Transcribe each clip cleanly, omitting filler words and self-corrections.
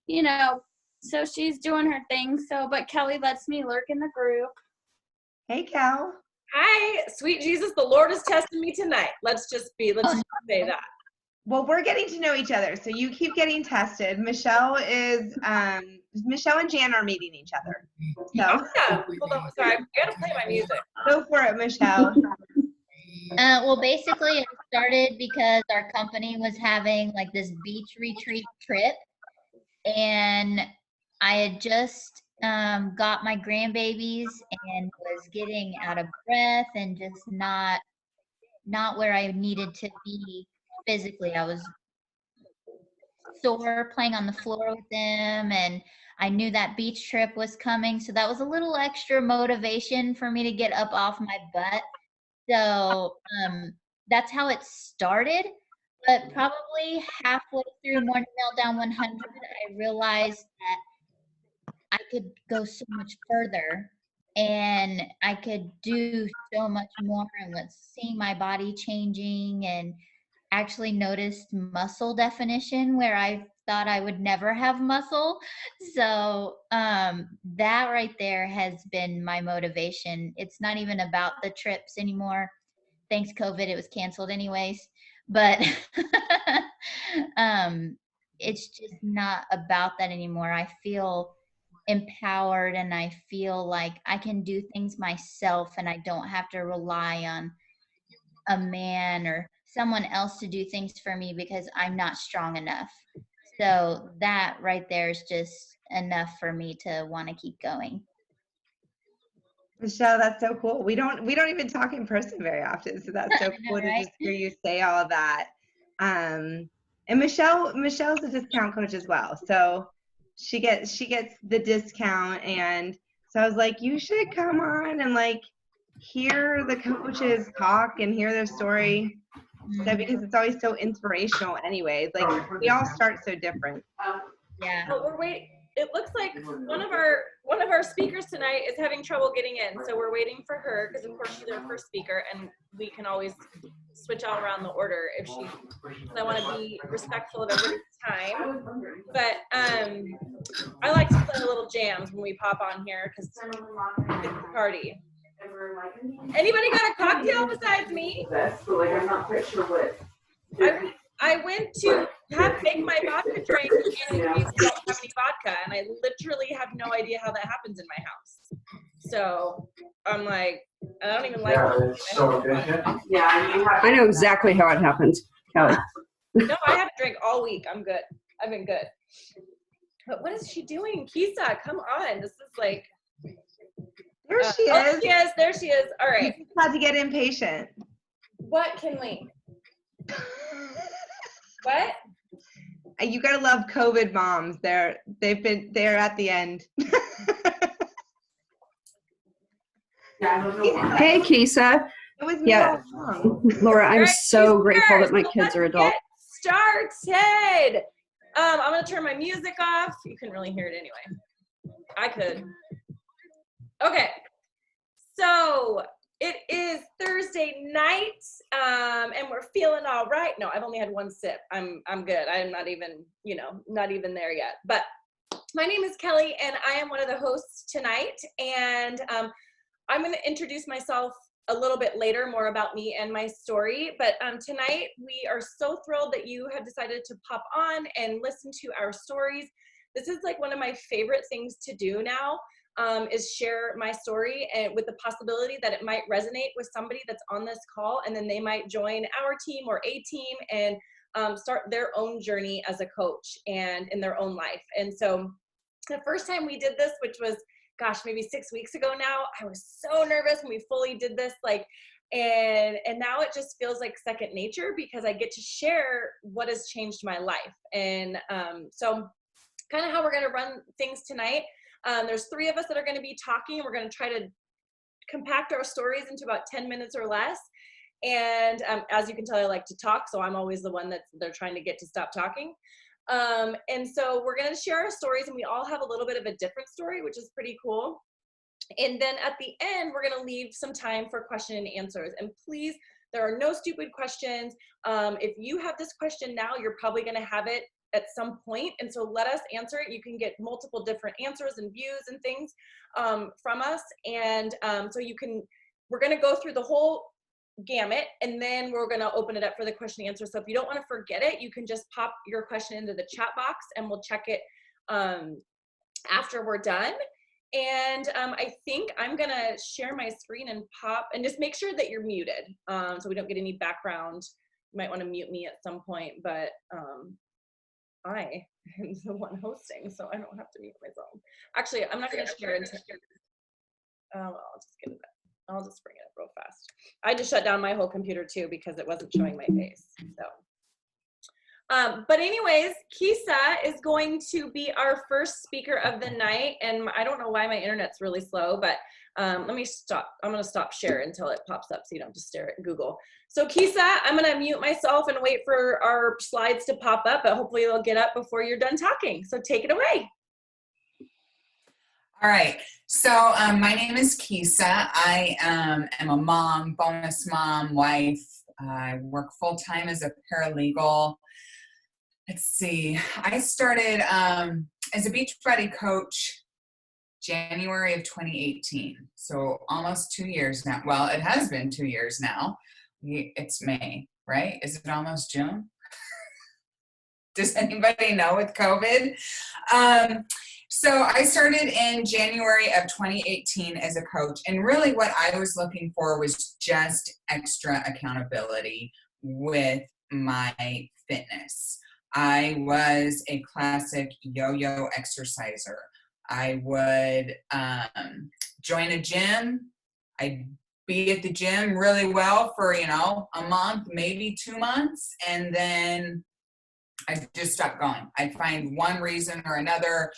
you know, so she's doing her thing. So, but Kelly lets me lurk in the group. Hey, Cal. Hi, sweet Jesus, the Lord is testing me tonight. Let's just say that. Well, we're getting to know each other, so you keep getting tested. Michelle and Jan are meeting each other. So Awesome. Hold on, sorry, I gotta play my music. go for it, Michelle. Well, basically, it started because our company was having like this beach retreat trip, and I had just got my grandbabies and was getting out of breath and just not where I needed to be physically. I was sore playing on the floor with them, and I knew that beach trip was coming, so that was a little extra motivation for me to get up off my butt. So that's how it started. But probably halfway through Morning Meltdown 100, I realized that I could go so much further and I could do so much more, and with seeing my body changing, and actually noticed muscle definition where I thought I would never have muscle. So that right there has been my motivation. It's not even about the trips anymore. Thanks COVID, it was canceled anyways. But it's just not about that anymore. I feel empowered and I feel like I can do things myself and I don't have to rely on a man or someone else to do things for me because I'm not strong enough. So that right there is just enough for me to want to keep going. Michelle, that's so cool. We don't even talk in person very often, so that's so cool to just hear you say all of that. And Michelle's a discount coach as well, so she gets the discount, and so I was like, you should come on and like hear the coaches talk and hear their story. So because it's always so inspirational anyways, like we all start so different. Yeah. Well, we're waiting. It looks like one of our speakers tonight is having trouble getting in, so we're waiting for her because of course she's our first speaker, and we can always switch out around the order if she. I want to be respectful of everybody's time, but I like to play little jams when we pop on here because it's a party. Anybody got a cocktail besides me? I'm not quite sure what. I went to make my vodka drink and we don't have any vodka, and I literally have no idea how that happens in my house. So I'm like, I don't even like it. So I know exactly how it happens, Kelly. No, I haven't drank all week. I'm good. I've been good. But what is she doing? Kisa, come on. This is like. There she is. There she is. All right. You had to get impatient. What, Kinley? What? You gotta love COVID moms. They're at the end. Hey, Kisa. It was me all along. Laura, I'm so grateful that my kids are adults. Started. I'm gonna turn my music off. You couldn't really hear it anyway. I could. Okay. So it is Thursday night, and we're feeling all right. No, I've only had one sip. I'm good. I'm not even, not even there yet. But my name is Kelly, and I am one of the hosts tonight. And I'm going to introduce myself a little bit later, more about me and my story. But tonight, we are so thrilled that you have decided to pop on and listen to our stories. This is like one of my favorite things to do now. Is share my story, and with the possibility that it might resonate with somebody that's on this call, and then they might join our team or a team and start their own journey as a coach and in their own life. And so the first time we did this, which was, gosh, maybe 6 weeks ago now, I was so nervous when we fully did this, and now it just feels like second nature because I get to share what has changed my life. And so kind of how we're going to run things tonight. There's 3 of us that are going to be talking. We're going to try to compact our stories into about 10 minutes or less. And as you can tell, I like to talk, so I'm always the one that they're trying to get to stop talking. And so we're going to share our stories, and we all have a little bit of a different story, which is pretty cool. And then at the end, we're going to leave some time for question and answers. And please, there are no stupid questions. If you have this question now, you're probably going to have it at some point. And so let us answer it. You can get multiple different answers and views and things from us. And so we're going to go through the whole gamut, and then we're going to open it up for the question and answer. So if you don't want to forget it, you can just pop your question into the chat box and we'll check it after we're done. And I think I'm going to share my screen and pop, and just make sure that you're muted so we don't get any background. You might want to mute me at some point, but I am the one hosting, so I don't have to mute myself. Actually, I'm not going to share until, I'll just bring it up real fast. I just shut down my whole computer too because it wasn't showing my face. So, but anyways, Kisa is going to be our first speaker of the night, and I don't know why my internet's really slow, but let me stop. I'm going to stop share until it pops up so you don't have to stare at Google. So Kisa, I'm going to mute myself and wait for our slides to pop up, but hopefully they'll get up before you're done talking. So take it away. All right, so my name is Kisa. I am a mom, bonus mom, wife. I work full-time as a paralegal. Let's see, I started as a Beachbody coach January of 2018, so almost 2 years now. Well, it has been 2 years now. It's May, right? Is it almost June? Does anybody know with COVID? So I started in January of 2018 as a coach, and really what I was looking for was just extra accountability with my fitness. I was a classic yo-yo exerciser. I would join a gym. I'd be at the gym really well for, a month, maybe 2 months, and then I'd just stop going. I'd find one reason or another,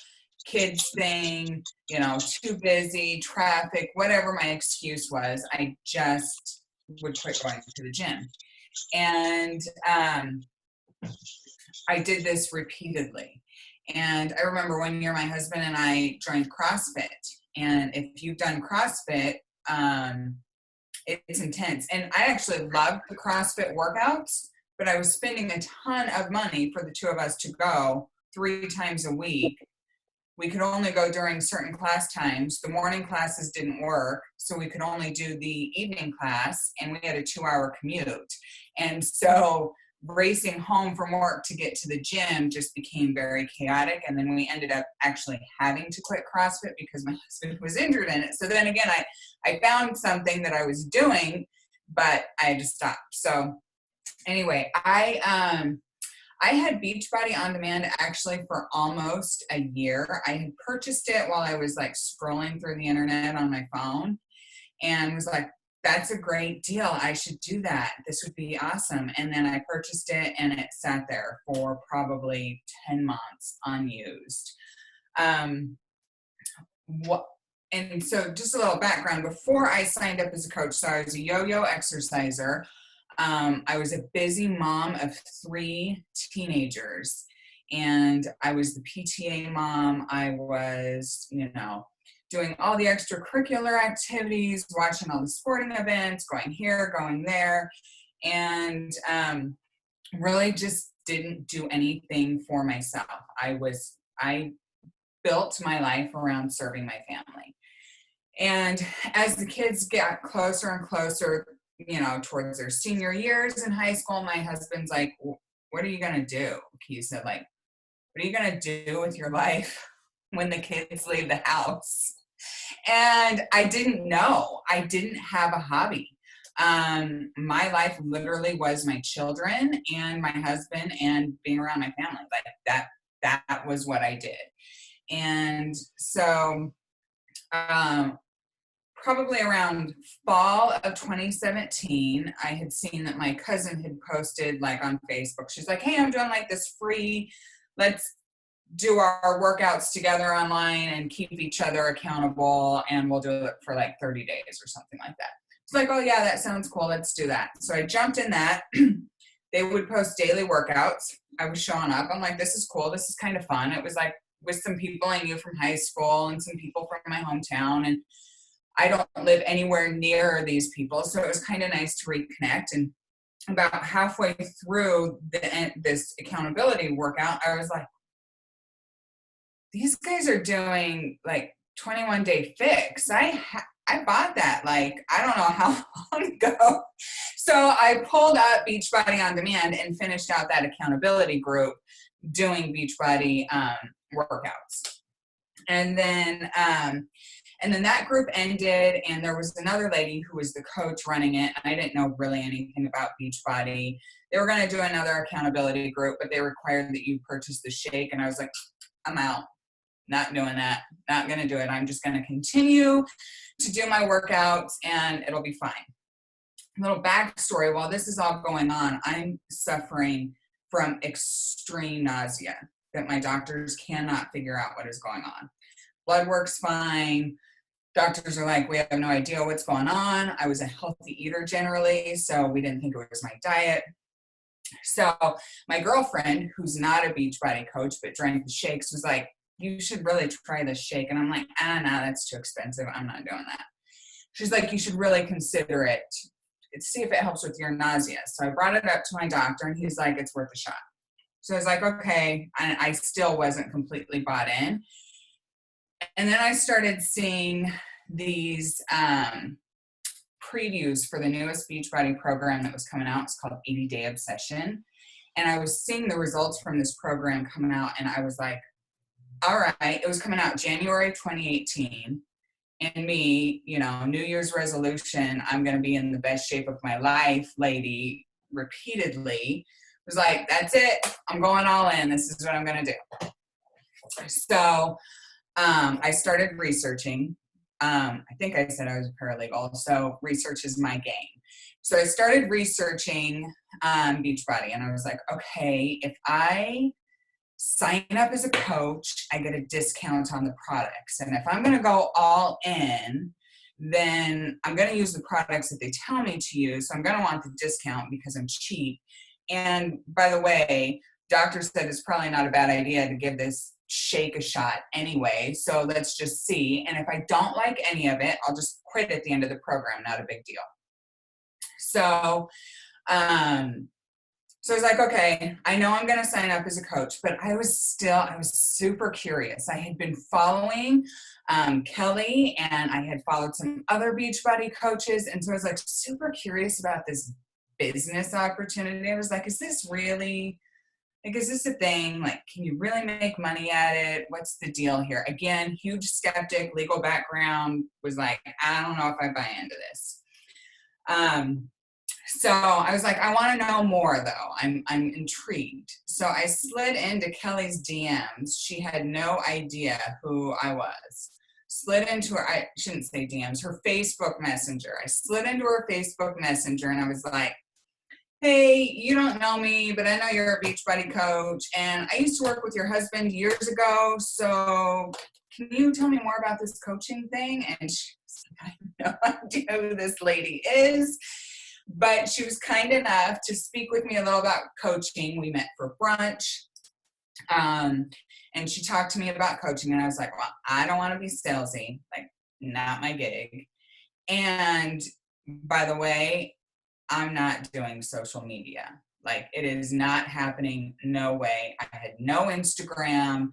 kids thing, too busy, traffic, whatever my excuse was, I just would quit going to the gym. And I did this repeatedly. And I remember one year my husband and I joined CrossFit. And if you've done CrossFit, it's intense. And I actually loved the CrossFit workouts, but I was spending a ton of money for the two of us to go 3 times a week. We could only go during certain class times. The morning classes didn't work, so we could only do the evening class, and we had a 2-hour commute. And so racing home from work to get to the gym just became very chaotic, and then we ended up actually having to quit CrossFit because my husband was injured in it. So then again, I found something that I was doing, but I had to stop. So anyway, I had Beachbody On Demand actually for almost a year. I had purchased it while I was scrolling through the internet on my phone and was like, that's a great deal. I should do that. This would be awesome. And then I purchased it and it sat there for probably 10 months unused. And so just a little background, before I signed up as a coach, so I was a yo-yo exerciser. I was a busy mom of 3 teenagers, and I was the PTA mom. I was, doing all the extracurricular activities, watching all the sporting events, going here, going there, and really just didn't do anything for myself. I built my life around serving my family. And as the kids got closer and closer, towards their senior years in high school, my husband's like, what are you going to do? He said, what are you going to do with your life when the kids leave the house? And I didn't know. I didn't have a hobby. My life literally was my children and my husband and being around my family. That was what I did. And so, probably around fall of 2017, I had seen that my cousin had posted on Facebook. She's like, hey, I'm doing this free, let's do our workouts together online and keep each other accountable, and we'll do it for 30 days or something like that. It's like, oh yeah, that sounds cool. Let's do that. So I jumped in that. They would post daily workouts. I was showing up. I'm like, this is cool. This is kind of fun. It was with some people I knew from high school and some people from my hometown, and I don't live anywhere near these people, so it was kind of nice to reconnect. And about halfway through this accountability workout, I was like, these guys are doing like 21-day fix. I bought that, like, I don't know how long ago. So I pulled up Beachbody On Demand and finished out that accountability group doing Beachbody workouts. And then that group ended, and there was another lady who was the coach running it. And I didn't know really anything about Beachbody. They were going to do another accountability group, but they required that you purchase the shake. And I was like, I'm out. Not doing that. Not going to do it. I'm just going to continue to do my workouts, and it'll be fine. Little backstory. While this is all going on, I'm suffering from extreme nausea that my doctors cannot figure out what is going on. Blood work's fine. Doctors are like, we have no idea what's going on. I was a healthy eater generally, so we didn't think it was my diet. So my girlfriend, who's not a Beachbody coach but drank the shakes, was like, you should really try this shake. And I'm like, no, that's too expensive. I'm not doing that. She's like, you should really consider it. See if it helps with your nausea. So I brought it up to my doctor, and he's like, it's worth a shot. So I was like, okay. And I still wasn't completely bought in. And then I started seeing these previews for the newest Beachbody program that was coming out. It's called 80 Day Obsession. And I was seeing the results from this program coming out, and I was like, all right. It was coming out January 2018. And me, New Year's resolution, I'm going to be in the best shape of my life, lady, repeatedly, was like, that's it. I'm going all in. This is what I'm going to do. So I started researching. I think I said I was a paralegal, so research is my game. So I started researching Beachbody, and I was like, okay, if I sign up as a coach, I get a discount on the products. And if I'm going to go all in, then I'm going to use the products that they tell me to use. So I'm going to want the discount because I'm cheap. And by the way, doctor said it's probably not a bad idea to give this shake a shot anyway. So let's just see. And if I don't like any of it, I'll just quit at the end of the program. Not a big deal. So, So I was like, okay, I know I'm going to sign up as a coach, but I was super curious. I had been following Kelly, and I had followed some other Beachbody coaches. And so I was like super curious about this business opportunity. I was like, is this really, like, is this a thing? Like, can you really make money at it? What's the deal here? Again, huge skeptic, legal background, was like, I don't know if I buy into this. So I was like, I want to know more though. I'm intrigued. So I slid into Kelly's DMs. She had no idea who I was. Slid into her, I shouldn't say DMs, her Facebook Messenger. I slid into her Facebook Messenger, and I was like, hey, you don't know me, but I know you're a Beachbody coach, and I used to work with your husband years ago. So can you tell me more about this coaching thing? And she's like, I have no idea who this lady is. But she was kind enough to speak with me a little about coaching. We met for brunch, and she talked to me about coaching, and I was like, well, I don't want to be salesy, like, not my gig. And by the way, I'm not doing social media. Like, it is not happening. No way. I had no Instagram.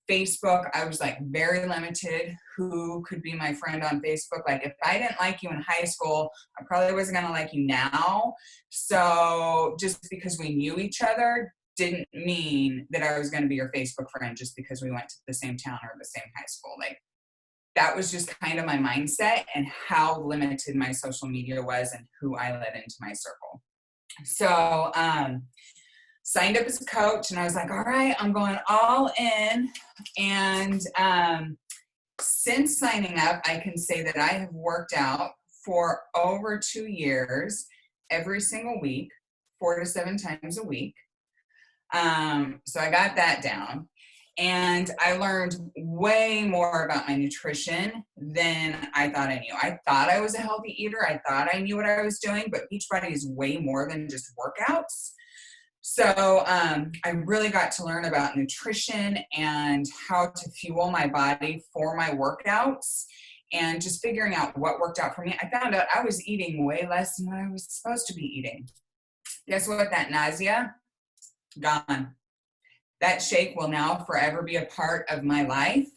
Facebook, I was like very limited who could be my friend on Facebook. Like, if I didn't like you in high school, I probably wasn't going to like you now. So just because we knew each other didn't mean that I was going to be your Facebook friend just because we went to the same town or the same high school. Like, that was just kind of my mindset and how limited my social media was and who I let into my circle. So, signed up as a coach, and I was like, all right, I'm going all in. And since signing up, I can say that I have worked out for over 2 years, every single week, 4 to 7 times a week. So I got that down. And I learned way more about my nutrition than I thought I knew. I thought I was a healthy eater. I thought I knew what I was doing, but Beachbody is way more than just workouts. So I really got to learn about nutrition and how to fuel my body for my workouts and just figuring out what worked out for me. I found out I was eating way less than what I was supposed to be eating. guess what? That nausea, gone. That shake will now forever be a part of my life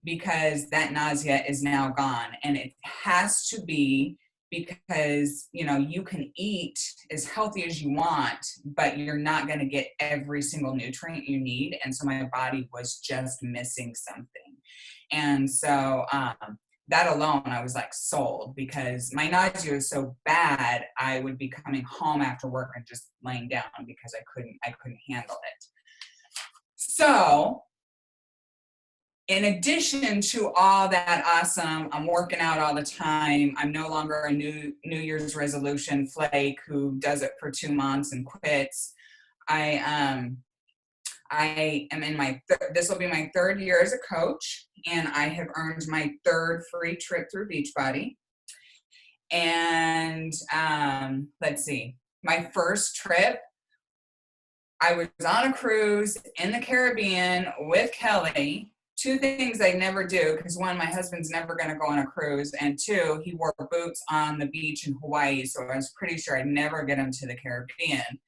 because that nausea is now gone. And it has to be because, you know, you can eat as healthy as you want, but you're not going to get every single nutrient you need. And so my body was just missing something. And so that alone, I was like sold, because my nausea was so bad, I would be coming home after work and just laying down because I couldn't handle it. So in addition to all that awesome, I'm working out all the time. I'm no longer a New Year's resolution flake who does it for 2 months and quits. I am in my, this will be my 3rd year as a coach, and I have earned my 3rd free trip through Beachbody. And let's see, my first trip, I was on a cruise in the Caribbean with Kelly. 2 things I never do, because 1, my husband's never going to go on a cruise, and 2, he wore boots on the beach in Hawaii, so I was pretty sure I'd never get him to the Caribbean.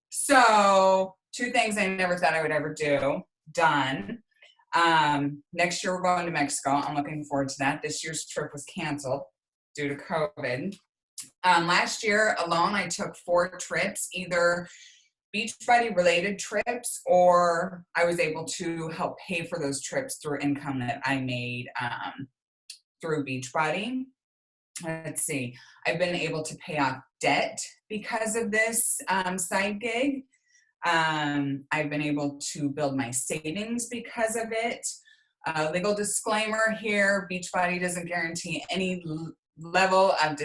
So 2 things I never thought I would ever do, done. Next year we're going to Mexico. I'm looking forward to that. This year's trip was canceled due to COVID. Last year alone, I took 4 trips, either Beachbody related trips, or I was able to help pay for those trips through income that I made through Beachbody. Let's see, I've been able to pay off debt because of this side gig. I've been able to build my savings because of it. Legal disclaimer here, Beachbody doesn't guarantee any level of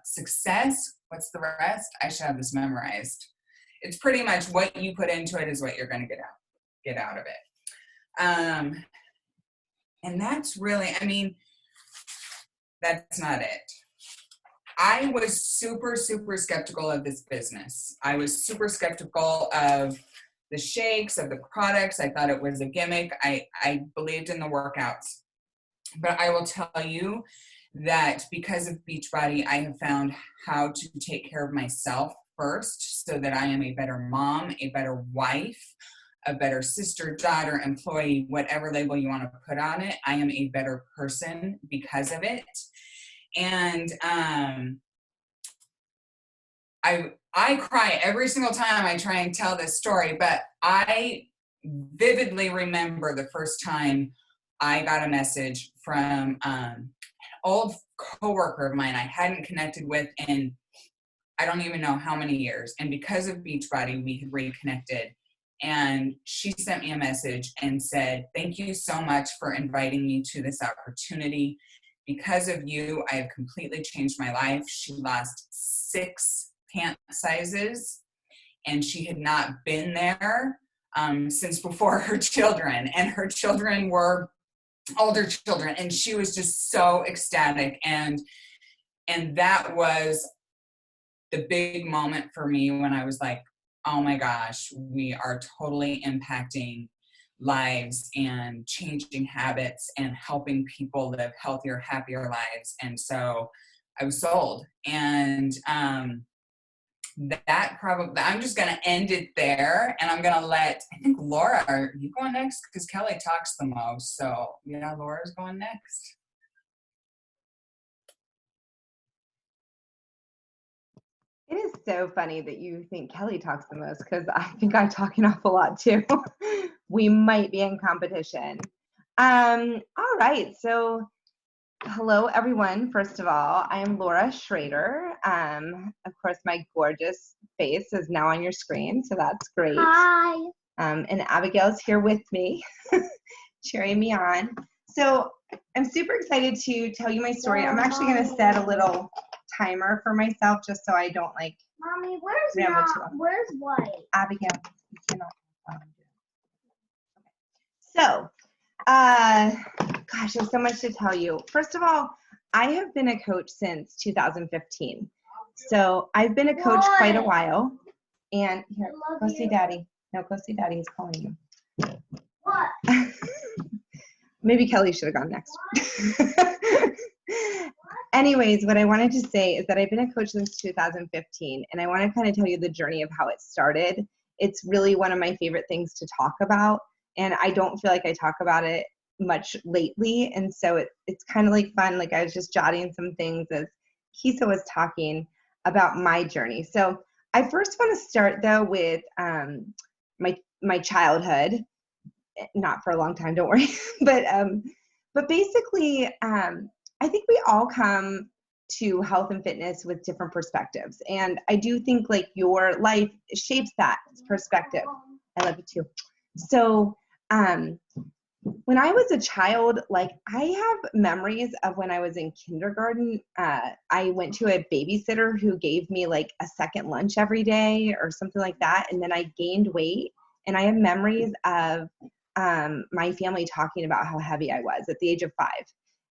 success. What's the rest? I should have this memorized. It's pretty much what you put into it is what you're going to get out of it. And that's really, I mean, that's not it. I was super, super skeptical of this business. I was super skeptical of the shakes, of the products. I thought it was a gimmick. I believed in the workouts. But I will tell you that because of Beachbody, I have found how to take care of myself first, so that I am a better mom, a better wife, a better sister, daughter, employee, whatever label you want to put on it. I am a better person because of it. And I cry every single time I try and tell this story, but I vividly remember the first time I got a message from an old coworker of mine I hadn't connected with in I don't even know how many years. And because of Beachbody, we had reconnected. And she sent me a message and said, "Thank you so much for inviting me to this opportunity. Because of you, I have completely changed my life." She lost 6 pant sizes, and she had not been there since before her children. And her children were older children. And she was just so ecstatic. And that was the big moment for me when I was like, oh my gosh, we are totally impacting lives and changing habits and helping people live healthier, happier lives. And so I was sold. And that probably, I'm just going to end it there. And I'm going to let, I think Laura, are you going next? Because Kelly talks the most. So yeah, Laura's going next. It is so funny that you think Kelly talks the most, because I think I talk an awful lot too. We might be in competition. All right, so hello everyone. First of all, I am Laura Schrader. Of course, my gorgeous face is now on your screen, so that's great. Hi. And Abigail's here with me, cheering me on. So I'm super excited to tell you my story. I'm actually going to set a little timer for myself just so I don't like Mommy, where's ramble not, too long. where's White? Abigail, you cannot. So, gosh, there's so much to tell you. First of all, I have been a coach since 2015. So I've been a coach quite a while. And here, go see Daddy. No, go see Daddy. He's calling you. What? Maybe Kelly should have gone next. anyways, what I wanted to say is that I've been a coach since 2015, and I want to kind of tell you the journey of how it started. It's really one of my favorite things to talk about, and I don't feel like I talk about it much lately, and so it's kind of like fun. Like I was just jotting some things as Kisa was talking about my journey. So I first want to start though with my childhood. Not for a long time, don't worry, but basically, I think we all come to health and fitness with different perspectives, and I do think like your life shapes that perspective. I love you too. So when I was a child, like I have memories of when I was in kindergarten. I went to a babysitter who gave me like a second lunch every day or something like that, and then I gained weight. And I have memories of my family talking about how heavy I was at the age of 5.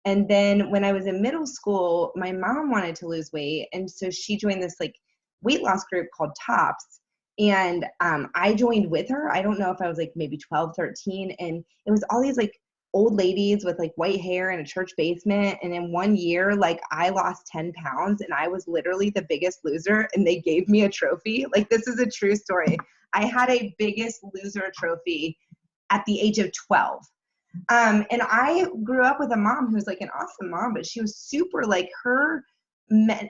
And then when I was in middle school, my mom wanted to lose weight, and so she joined this like weight loss group called TOPS. And I joined with her. I don't know if I was like maybe 12, 13. And it was all these like old ladies with like white hair in a church basement. And in 1 year, like I lost 10 pounds and I was literally the biggest loser, and they gave me a trophy. Like this is a true story. I had a biggest loser trophy at the age of 12. And I grew up with a mom who was like an awesome mom, but she was super like her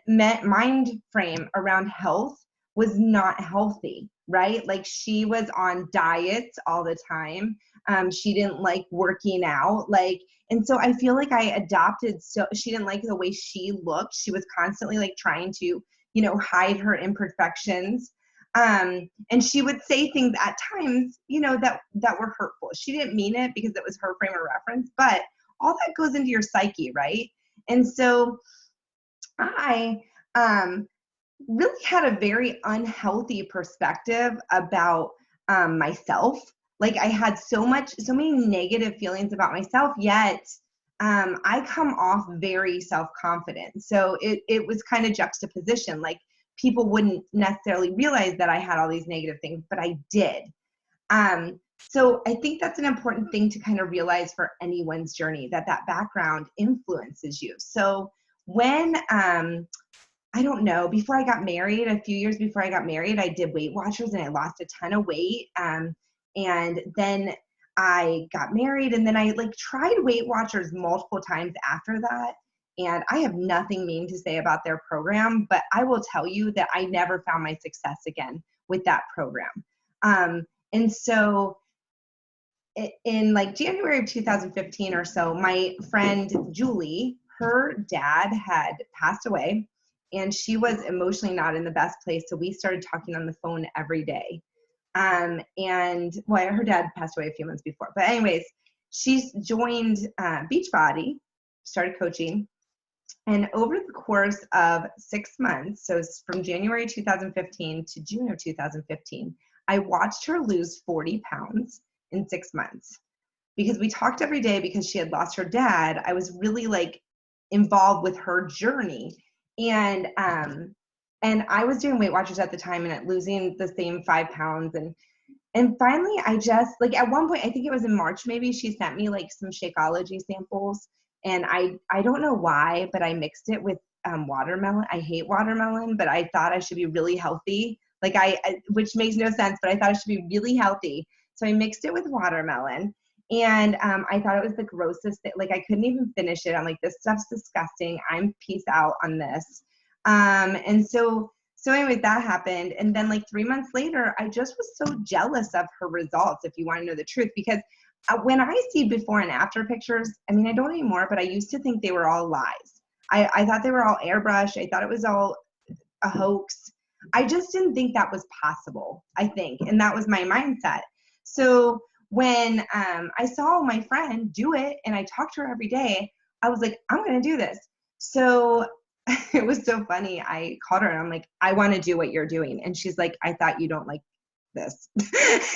mind frame around health was not healthy, right? Like she was on diets all the time. She didn't like working out, like, and so I feel like I adopted. So she didn't like the way she looked. She was constantly like trying to, hide her imperfections. And she would say things at times, that were hurtful. She didn't mean it because it was her frame of reference, but all that goes into your psyche, right? And so I really had a very unhealthy perspective about myself. Like I had so many negative feelings about myself, yet I come off very self-confident. So it was kind of juxtaposition. Like people wouldn't necessarily realize that I had all these negative things, but I did. So I think that's an important thing to kind of realize for anyone's journey, that background influences you. So when, I don't know, before I got married, a few years before I got married, I did Weight Watchers and I lost a ton of weight. And then I got married, and then I like tried Weight Watchers multiple times after that. And I have nothing mean to say about their program, but I will tell you that I never found my success again with that program. And so in like January of 2015 or so, my friend Julie, her dad had passed away, and she was emotionally not in the best place. So we started talking on the phone every day. And well, her dad passed away a few months before, but anyways, she's joined Beachbody, started coaching. And over the course of 6 months, so from January 2015 to June of 2015, I watched her lose 40 pounds in 6 months. Because we talked every day, because she had lost her dad, I was really like involved with her journey. And I was doing Weight Watchers at the time and losing the same 5 pounds. And finally, I just, like at one point, I think it was in March maybe, she sent me like some Shakeology samples. And I don't know why, but I mixed it with watermelon. I hate watermelon, but I thought I should be really healthy. Like which makes no sense, but I thought I should be really healthy. So I mixed it with watermelon. And I thought it was the grossest thing. Like I couldn't even finish it. I'm like, this stuff's disgusting. I'm peace out on this. And so anyways, that happened. And then like 3 months later, I just was so jealous of her results, if you want to know the truth, because when I see before and after pictures, I mean, I don't anymore, but I used to think they were all lies. I thought they were all airbrushed. I thought it was all a hoax. I just didn't think that was possible, I think. And that was my mindset. So when I saw my friend do it and I talked to her every day, I was like, I'm going to do this. So it was so funny. I called her and I'm like, I want to do what you're doing. And she's like, I thought you don't like this.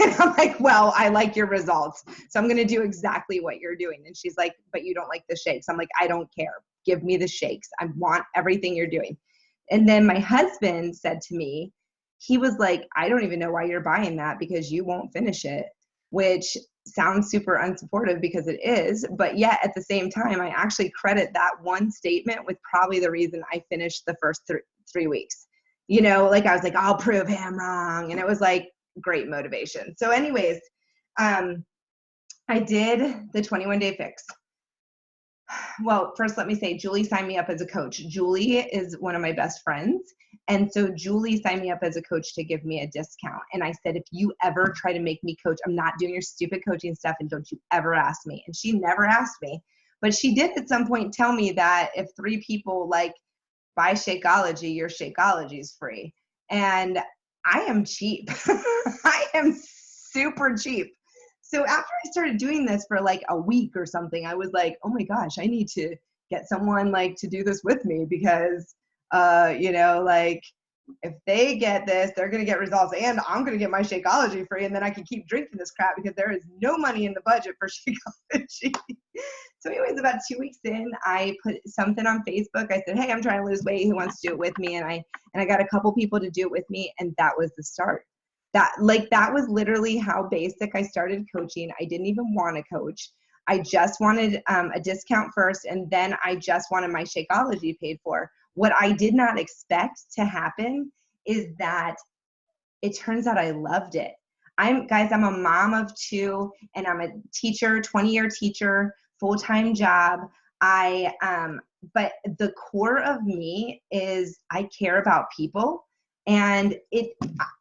And I'm like, well, I like your results, so I'm going to do exactly what you're doing. And she's like, but you don't like the shakes. I'm like, I don't care. Give me the shakes. I want everything you're doing. And then my husband said to me, he was like, I don't even know why you're buying that, because you won't finish it, which sounds super unsupportive because it is, but yet at the same time, I actually credit that one statement with probably the reason I finished the first 3 weeks. You know, like I was like, I'll prove him wrong. And it was like great motivation. So anyways, I did the 21-day fix. Well, first let me say, Julie signed me up as a coach. Julie is one of my best friends. And so Julie signed me up as a coach to give me a discount. And I said, if you ever try to make me coach, I'm not doing your stupid coaching stuff, and don't you ever ask me. And she never asked me, but she did at some point tell me that if 3 people like buy Shakeology, your Shakeology is free. And I am cheap. I am super cheap. So after I started doing this for like a week or something, I was like, oh my gosh, I need to get someone like to do this with me because, you know, like if they get this, they're going to get results, and I'm going to get my Shakeology free, and then I can keep drinking this crap because there is no money in the budget for Shakeology. So anyways, about 2 weeks in, I put something on Facebook. I said, hey, I'm trying to lose weight. Who wants to do it with me? And I got a couple people to do it with me, and that was the start. That was literally how basic I started coaching. I didn't even want to coach. I just wanted a discount first, and then I just wanted my Shakeology paid for. What I did not expect to happen is that it turns out I loved it. I'm a mom of 2, and I'm a teacher, 20-year teacher, full-time job. But the core of me is I care about people. And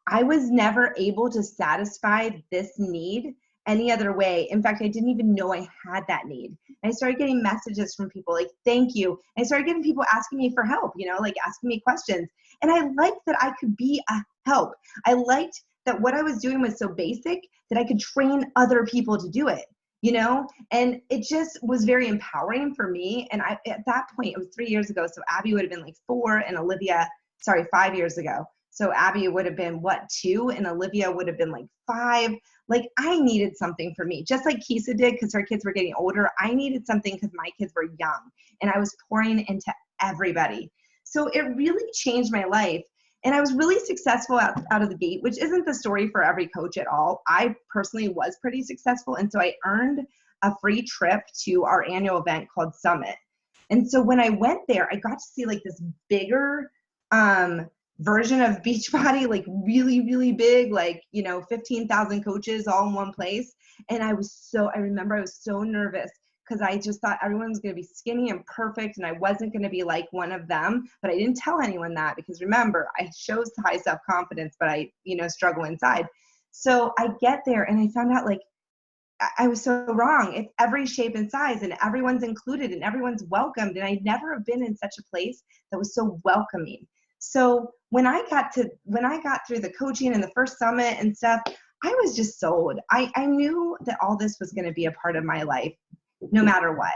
I was never able to satisfy this need any other way. In fact, I didn't even know I had that need. And I started getting messages from people like, thank you. And I started getting people asking me for help, you know, like asking me questions. And I liked that I could be a help. I liked that what I was doing was so basic that I could train other people to do it, you know? And it just was very empowering for me. And at that point, it was 3 years ago. So Abby would have been like 4 and 5 years ago. So Abby would have been 2, and Olivia would have been like 5. Like I needed something for me, just like Kisa did, because her kids were getting older. I needed something because my kids were young, and I was pouring into everybody. So it really changed my life. And I was really successful out of the gate, which isn't the story for every coach at all. I personally was pretty successful. And so I earned a free trip to our annual event called Summit. And so when I went there, I got to see like this bigger, version of Beachbody, like really, really big, like, you know, 15,000 coaches all in one place. And I remember I was so nervous because I just thought everyone was going to be skinny and perfect, and I wasn't going to be like one of them. But I didn't tell anyone that because remember, I show high self-confidence, but I, you know, struggle inside. So I get there and I found out like I was so wrong. It's every shape and size, and everyone's included and everyone's welcomed. And I'd never have been in such a place that was so welcoming. So when I got through the coaching and the first summit and stuff, I was just sold. I knew that all this was going to be a part of my life, no matter what.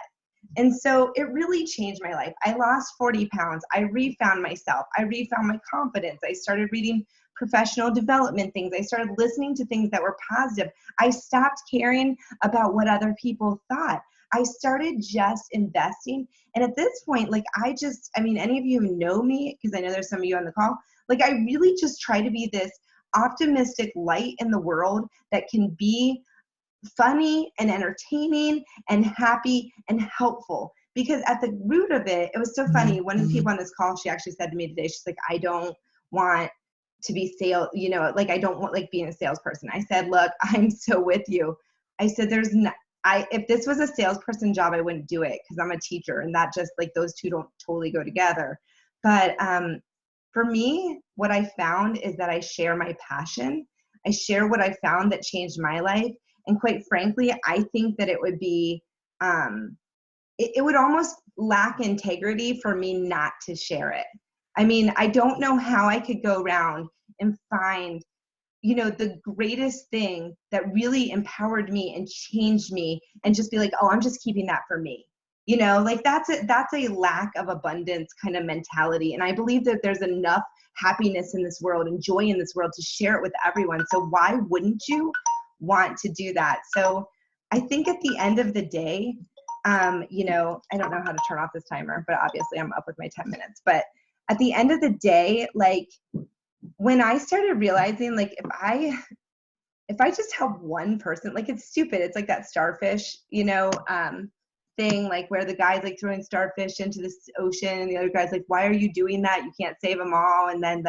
And so it really changed my life. I lost 40 pounds. I refound myself. I refound my confidence. I started reading professional development things. I started listening to things that were positive. I stopped caring about what other people thought. I started just investing. And at this point, like any of you who know me, because I know there's some of you on the call, like I really just try to be this optimistic light in the world that can be funny and entertaining and happy and helpful. Because at the root of it, it was so funny. One of the people on this call, she actually said to me today, she's like, I don't want to be I don't want like being a salesperson. I said, look, I'm so with you. I said, if this was a salesperson job, I wouldn't do it because I'm a teacher, and that just like those two don't totally go together. But for me, what I found is that I share my passion. I share what I found that changed my life. And quite frankly, I think that it would be, it would almost lack integrity for me not to share it. I mean, I don't know how I could go around and find, you know, the greatest thing that really empowered me and changed me and just be like, oh, I'm just keeping that for me. You know, like that's a lack of abundance kind of mentality. And I believe that there's enough happiness in this world and joy in this world to share it with everyone. So why wouldn't you want to do that? So I think at the end of the day, you know, I don't know how to turn off this timer, but obviously I'm up with my 10 minutes. But at the end of the day, like when I started realizing, like, if if I just help one person, like it's stupid. It's like that starfish, thing, like where the guy's like throwing starfish into this ocean and the other guy's like, why are you doing that? You can't save them all. And then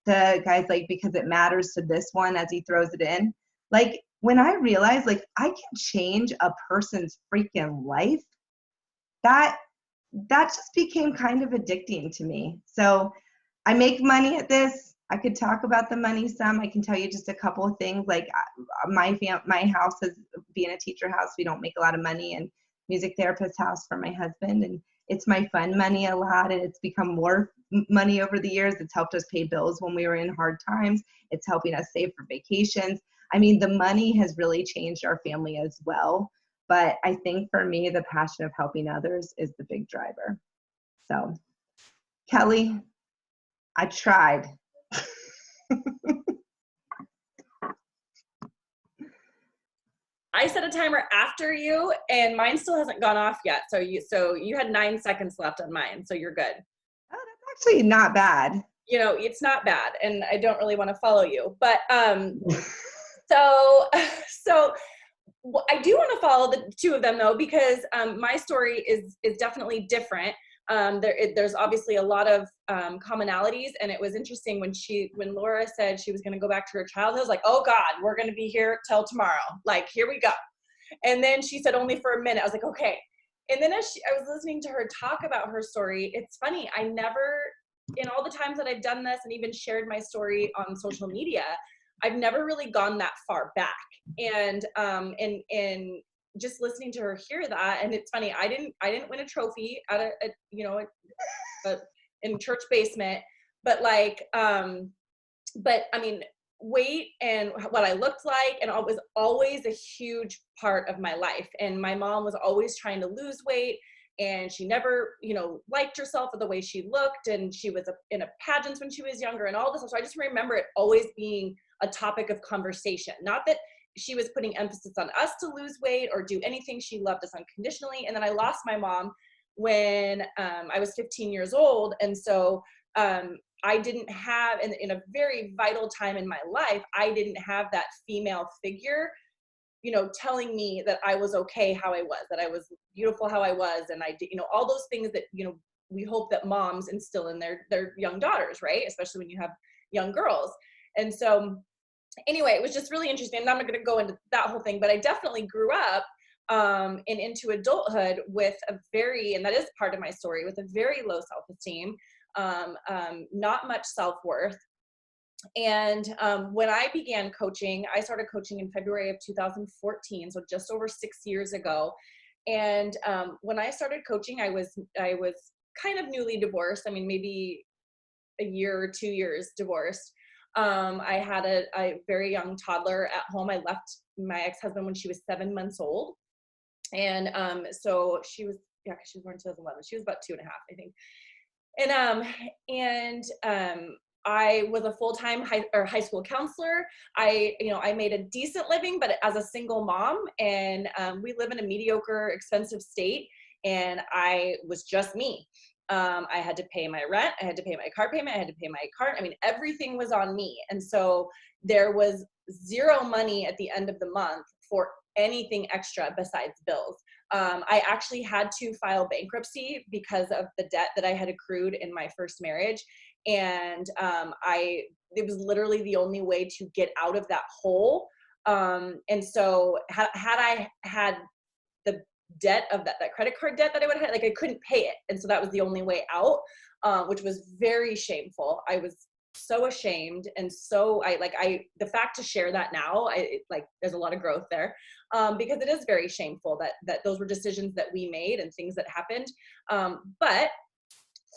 the guy's like, because it matters to this one, as he throws it in. Like when I realized like I can change a person's freaking life, that just became kind of addicting to me. So I make money at this. I could talk about the money some. I can tell you just a couple of things. Like my house is being a teacher house. We don't make a lot of money, and music therapist house for my husband. And it's my fun money a lot, and it's become more money over the years. It's helped us pay bills when we were in hard times. It's helping us save for vacations. I mean, the money has really changed our family as well. But I think for me, the passion of helping others is the big driver. So, Kelly, I tried. I set a timer after you, and mine still hasn't gone off yet. So you had 9 seconds left on mine, so you're good. Oh, that's actually not bad. It's not bad, and I don't really want to follow you, but so I do want to follow the two of them though, because my story is definitely different. There's obviously a lot of commonalities, and it was interesting when Laura said she was going to go back to her childhood. I was like, oh God, we're going to be here till tomorrow. Like, here we go. And then she said only for a minute. I was like, okay. And then I was listening to her talk about her story, it's funny. I never, in all the times that I've done this and even shared my story on social media, I've never really gone that far back. And just listening to her hear that, and it's funny, I didn't win a trophy at in church basement, but but I mean, weight and what I looked like, and it was always a huge part of my life. And my mom was always trying to lose weight, and she never, liked herself or the way she looked, and she was in a pageant when she was younger and all this stuff. So I just remember it always being a topic of conversation. Not that she was putting emphasis on us to lose weight or do anything. She loved us unconditionally. And then I lost my mom when I was 15 years old. And so I didn't have, in a very vital time in my life, I didn't have that female figure, telling me that I was okay how I was, that I was beautiful how I was. And I did, all those things that, we hope that moms instill in their young daughters, right? Especially when you have young girls. And so anyway, it was just really interesting. And I'm not going to go into that whole thing, but I definitely grew up and into adulthood with and that is part of my story, with a very low self-esteem, not much self-worth. And when I began coaching, I started coaching in February of 2014, so just over 6 years ago. And when I started coaching, I was kind of newly divorced. I mean, maybe a year or 2 years divorced. I had a very young toddler at home. I left my ex-husband when she was 7 months old. And so she was, because she was born in 2011. She was about 2.5, I think. And I was a full-time high school counselor. I made a decent living, but as a single mom, and we live in a mediocre, expensive state, and I was just me. I had to pay my rent, I had to pay my car payment, I had to pay my car. I mean, everything was on me. And so there was zero money at the end of the month for anything extra besides bills. I actually had to file bankruptcy because of the debt that I had accrued in my first marriage. And it was literally the only way to get out of that hole. And so had I had the debt of that credit card debt that I would have had, like I couldn't pay it. And so that was the only way out, which was very shameful. I was so ashamed. And so the fact to share that now, there's a lot of growth there, because it is very shameful that those were decisions that we made and things that happened. But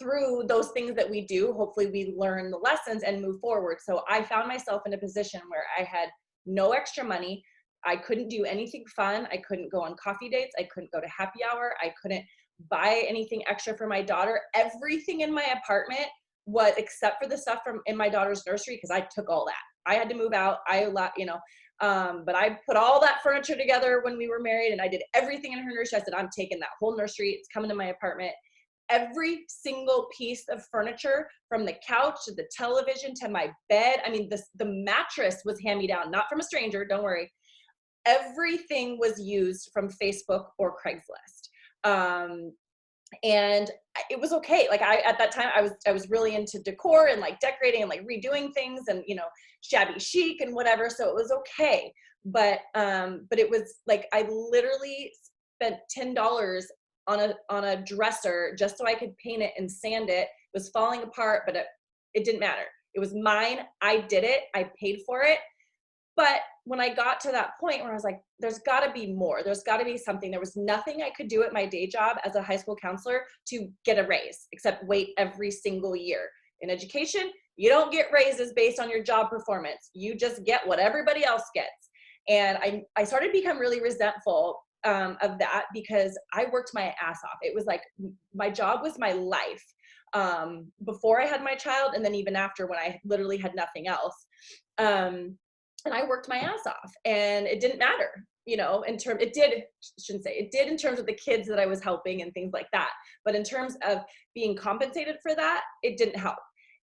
through those things that we do, hopefully we learn the lessons and move forward. So I found myself in a position where I had no extra money. I couldn't do anything fun. I couldn't go on coffee dates. I couldn't go to happy hour. I couldn't buy anything extra for my daughter. Everything in my apartment was, except for the stuff from in my daughter's nursery, because I took all that. I had to move out. But I put all that furniture together when we were married, and I did everything in her nursery. I said, I'm taking that whole nursery. It's coming to my apartment. every single piece of furniture, from the couch to the television to my bed. I mean, the mattress was hand-me-down, not from a stranger, don't worry. Everything was used from Facebook or Craigslist. And it was okay. Like at that time I was really into decor and like decorating and like redoing things and, you know, shabby chic and whatever. So it was okay. But it was like, I literally spent $10 on a dresser just so I could paint it and sand it. It was falling apart, but it didn't matter. It was mine. I did it. I paid for it. But when I got to that point where I was like, there's got to be more. There's got to be something. There was nothing I could do at my day job as a high school counselor to get a raise, except wait every single year. In education, you don't get raises based on your job performance. You just get what everybody else gets. And I started to become really resentful of that, because I worked my ass off. It was like my job was my life, before I had my child, and then even after, when I literally had nothing else. And I worked my ass off, and it didn't matter, you know, it did in terms of the kids that I was helping and things like that. But in terms of being compensated for that, it didn't help.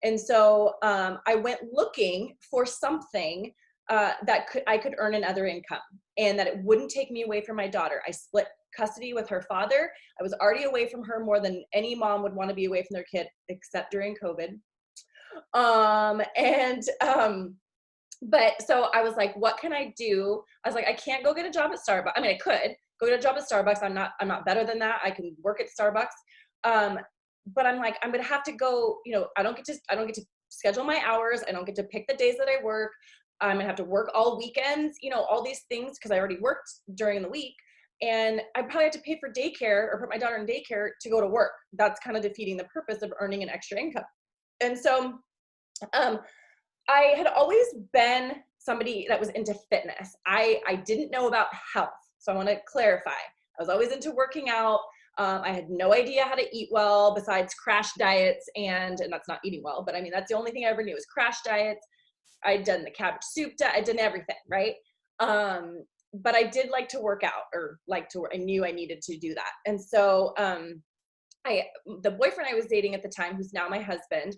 And so I went looking for something that I could earn another income, and that it wouldn't take me away from my daughter. I split custody with her father. I was already away from her more than any mom would want to be away from their kid, except during COVID. But so I was like, what can I do? I was like, I can't go get a job at Starbucks. I mean, I could go get a job at Starbucks. I'm not better than that. I can work at Starbucks. But I'm like, I'm going to have to go, you know, I don't get to schedule my hours. I don't get to pick the days that I work. I'm going to have to work all weekends, you know, all these things, because I already worked during the week. And I probably have to pay for daycare or put my daughter in daycare to go to work. That's kind of defeating the purpose of earning an extra income. And so, I had always been somebody that was into fitness. I didn't know about health. So I want to clarify. I was always into working out. I had no idea how to eat well besides crash diets, and that's not eating well, but I mean, that's the only thing I ever knew was crash diets. I'd done the cabbage soup diet. I'd done everything, right? But I did like to work out, or I knew I needed to do that. And so the boyfriend I was dating at the time, who's now my husband,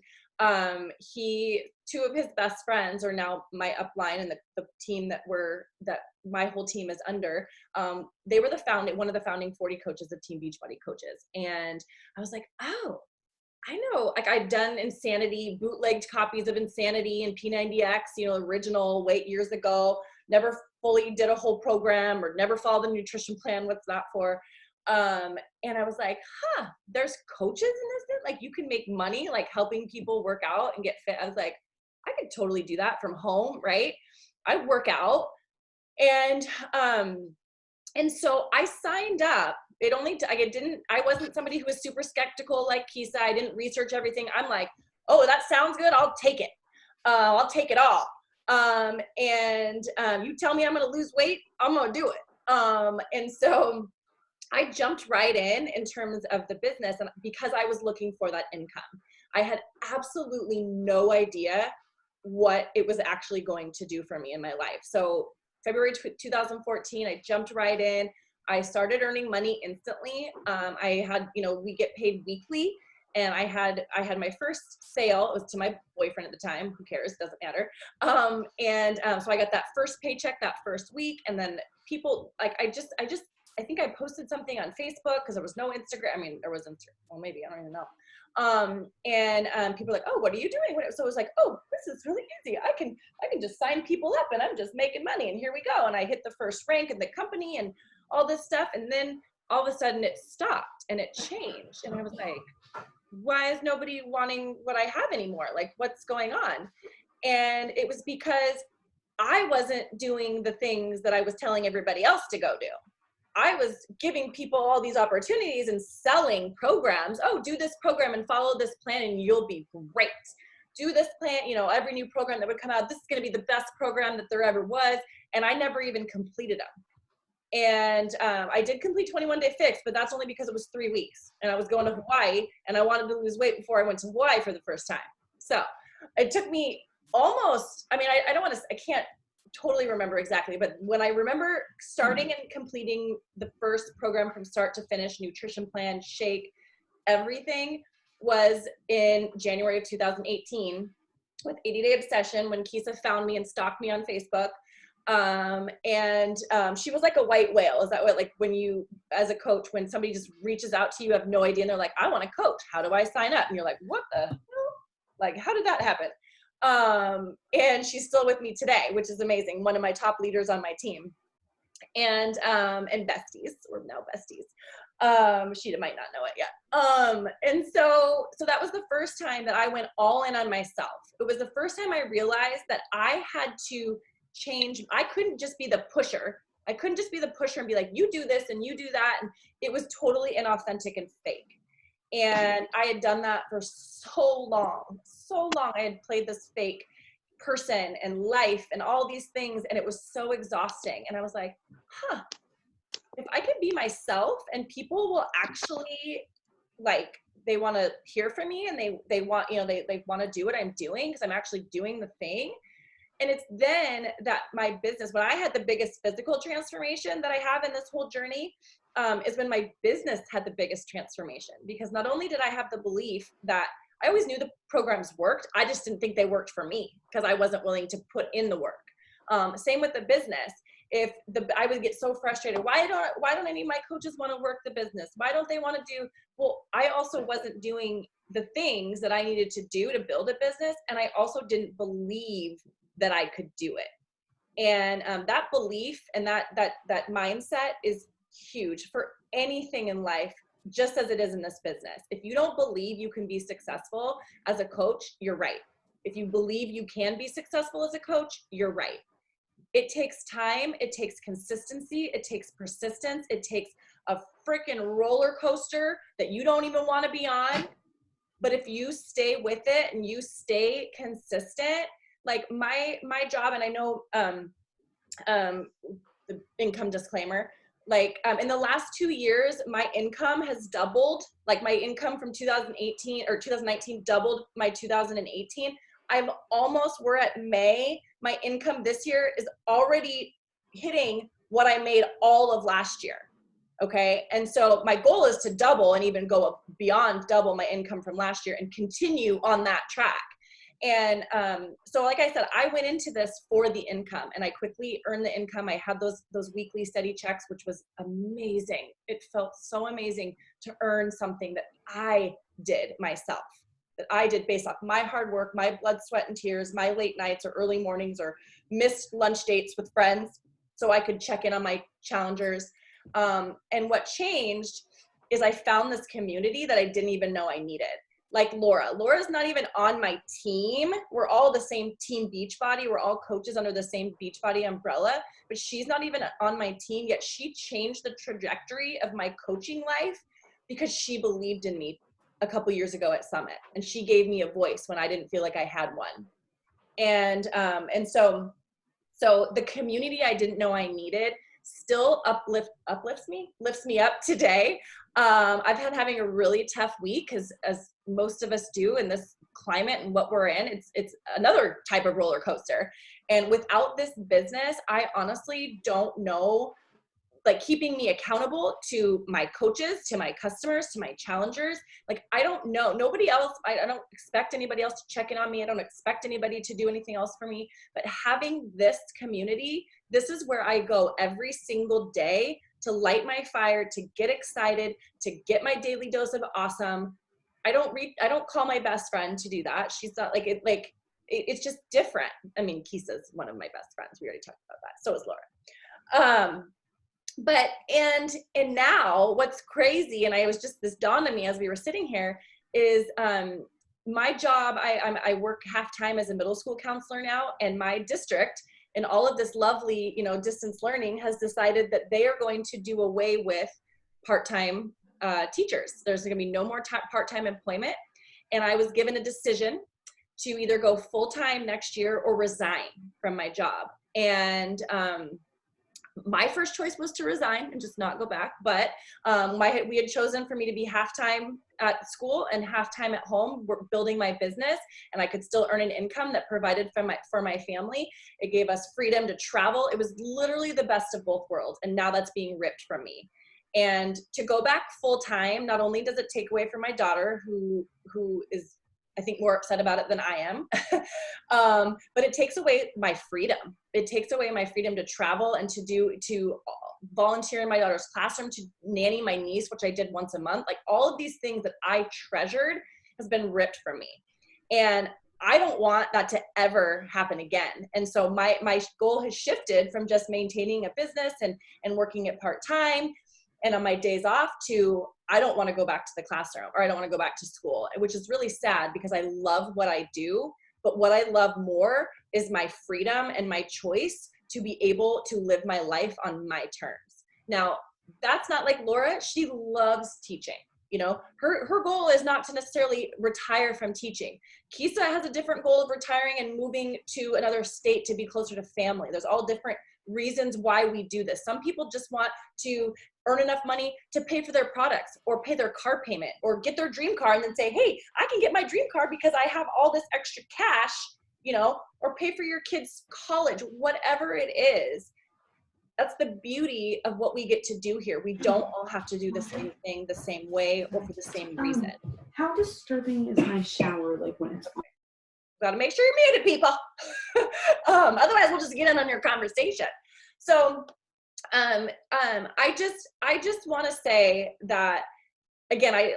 two of his best friends are now my upline, and the team that my whole team is under. They were one of the founding 40 coaches of Team Beachbody coaches. And I was like, oh, I know, like I'd done Insanity, bootlegged copies of Insanity and P90X, you know, original years ago, never fully did a whole program or never followed the nutrition plan. What's that for? And I was like, there's coaches in this, like you can make money, like helping people work out and get fit. I was like, I could totally do that from home. Right. I work out. And so I signed up. I wasn't somebody who was super skeptical like Kisa. I didn't research everything. I'm like, oh, that sounds good. I'll take it. I'll take it all. You tell me I'm going to lose weight, I'm going to do it. And so I jumped right in terms of the business, and because I was looking for that income. I had absolutely no idea what it was actually going to do for me in my life. So February 2014, I jumped right in. I started earning money instantly. I had, we get paid weekly, and I had my first sale. It was to my boyfriend at the time. Who cares? Doesn't matter. So I got that first paycheck that first week, and then people like I think I posted something on Facebook because there was no Instagram. I mean, there was Instagram. Well, maybe, I don't even know. People were like, oh, what are you doing? So it was like, oh, this is really easy. I can just sign people up, and I'm just making money, and here we go. And I hit the first rank in the company and all this stuff. And then all of a sudden it stopped and it changed. And I was like, why is nobody wanting what I have anymore? Like, what's going on? And it was because I wasn't doing the things that I was telling everybody else to go do. I was giving people all these opportunities and selling programs. Oh, do this program and follow this plan and you'll be great. Do this plan, every new program that would come out, this is going to be the best program that there ever was. And I never even completed them. And I did complete 21 Day Fix, but that's only because it was 3 weeks and I was going to Hawaii and I wanted to lose weight before I went to Hawaii for the first time. So it took me almost, I can't totally remember exactly, but when I remember starting and completing the first program from start to finish, nutrition plan, shake, everything was in January of 2018 with 80 Day Obsession, when Kisa found me and stalked me on Facebook. She was like a white whale. Is that what, like, when you, as a coach, when somebody just reaches out to you, have no idea, and they're like, I want to coach. How do I sign up? And you're like, what the hell? Like, how did that happen? And she's still with me today, which is amazing. One of my top leaders on my team. And besties, we're now besties. She might not know it yet. And so that was the first time that I went all in on myself. It was the first time I realized that I had to change. I couldn't just be the pusher. I couldn't just be the pusher and be like, you do this and you do that. And it was totally inauthentic and fake. And I had done that for so long. I had played this fake person and life and all these things, and it was so exhausting. And I was like, if I can be myself and people will actually, like, they want to hear from me, and they want, they want to do what I'm doing because I'm actually doing the thing. And it's then that my business, when I had the biggest physical transformation that I have in this whole journey, is when my business had the biggest transformation. Because not only did I have the belief that I always knew the programs worked, I just didn't think they worked for me because I wasn't willing to put in the work. Same with the business. I would get so frustrated. Why don't any of my coaches want to work the business? Why don't they want to do? Well, I also wasn't doing the things that I needed to do to build a business, and I also didn't believe that I could do it. And that belief and that mindset is huge for anything in life, just as it is in this business. If you don't believe you can be successful as a coach, you're right. If you believe you can be successful as a coach, you're right. It takes time, it takes consistency, it takes persistence, it takes a freaking roller coaster that you don't even want to be on. But if you stay with it and you stay consistent, like my job, and I know the income disclaimer, like in the last 2 years, my income has doubled. Like my income from 2018 or 2019 doubled my 2018. We're at May. My income this year is already hitting what I made all of last year. Okay. And so my goal is to double and even go up beyond double my income from last year and continue on that track. And so like I said, I went into this for the income, and I quickly earned the income. I had those weekly steady checks, which was amazing. It felt so amazing to earn something that I did myself, that I did based off my hard work, my blood, sweat, and tears, my late nights or early mornings or missed lunch dates with friends so I could check in on my challengers. And what changed is I found this community that I didn't even know I needed. Like Laura's not even on my team. We're all the same team Beachbody. We're all coaches under the same Beachbody umbrella, but she's not even on my team yet. She changed the trajectory of my coaching life because she believed in me a couple years ago at Summit, and she gave me a voice when I didn't feel like I had one. And so the community I didn't know I needed still lifts me up today. I've had having a really tough week, because as most of us do in this climate and what we're in, it's another type of roller coaster. And without this business, I honestly don't know, like, keeping me accountable to my coaches, to my customers, to my challengers. Like, I don't know, nobody else, I don't expect anybody else to check in on me. I don't expect anybody to do anything else for me, but having this community, this is where I go every single day to light my fire, to get excited, to get my daily dose of awesome. I don't call my best friend to do that. She's not it's just different. I mean, Kisa's one of my best friends. We already talked about that. So is Laura. But now what's crazy, and this dawned on me as we were sitting here, is my job. I work half-time as a middle school counselor now, and my district, and all of this lovely, distance learning, has decided that they are going to do away with part-time teachers. There's going to be no more part-time employment. And I was given a decision to either go full-time next year or resign from my job. And my first choice was to resign and just not go back. But we had chosen for me to be half-time at school and half-time at home, building my business, and I could still earn an income that provided for my family. It gave us freedom to travel. It was literally the best of both worlds. And now that's being ripped from me. And to go back full time, not only does it take away from my daughter, who is, I think, more upset about it than I am, but it takes away my freedom. It takes away my freedom to travel and to volunteer in my daughter's classroom, to nanny my niece, which I did once a month. Like, all of these things that I treasured has been ripped from me. And I don't want that to ever happen again. And so my goal has shifted from just maintaining a business and working it part-time and on my days off to, I don't want to go back to the classroom, or I don't want to go back to school, which is really sad because I love what I do. But what I love more is my freedom and my choice to be able to live my life on my terms. Now, that's not like Laura. She loves teaching. You know, her goal is not to necessarily retire from teaching. Kisa has a different goal of retiring and moving to another state to be closer to family. There's all different reasons why we do this. Some people just want to earn enough money to pay for their products or pay their car payment or get their dream car and then say, hey, I can get my dream car because I have all this extra cash, you know, or pay for your kids' college, whatever it is. That's the beauty of what we get to do here. We don't all have to do the same thing the same way or for the same reason. How disturbing is my shower like when it's on? Got to make sure you're muted, people. Otherwise, we'll just get in on your conversation. So, I just want to say that, again, I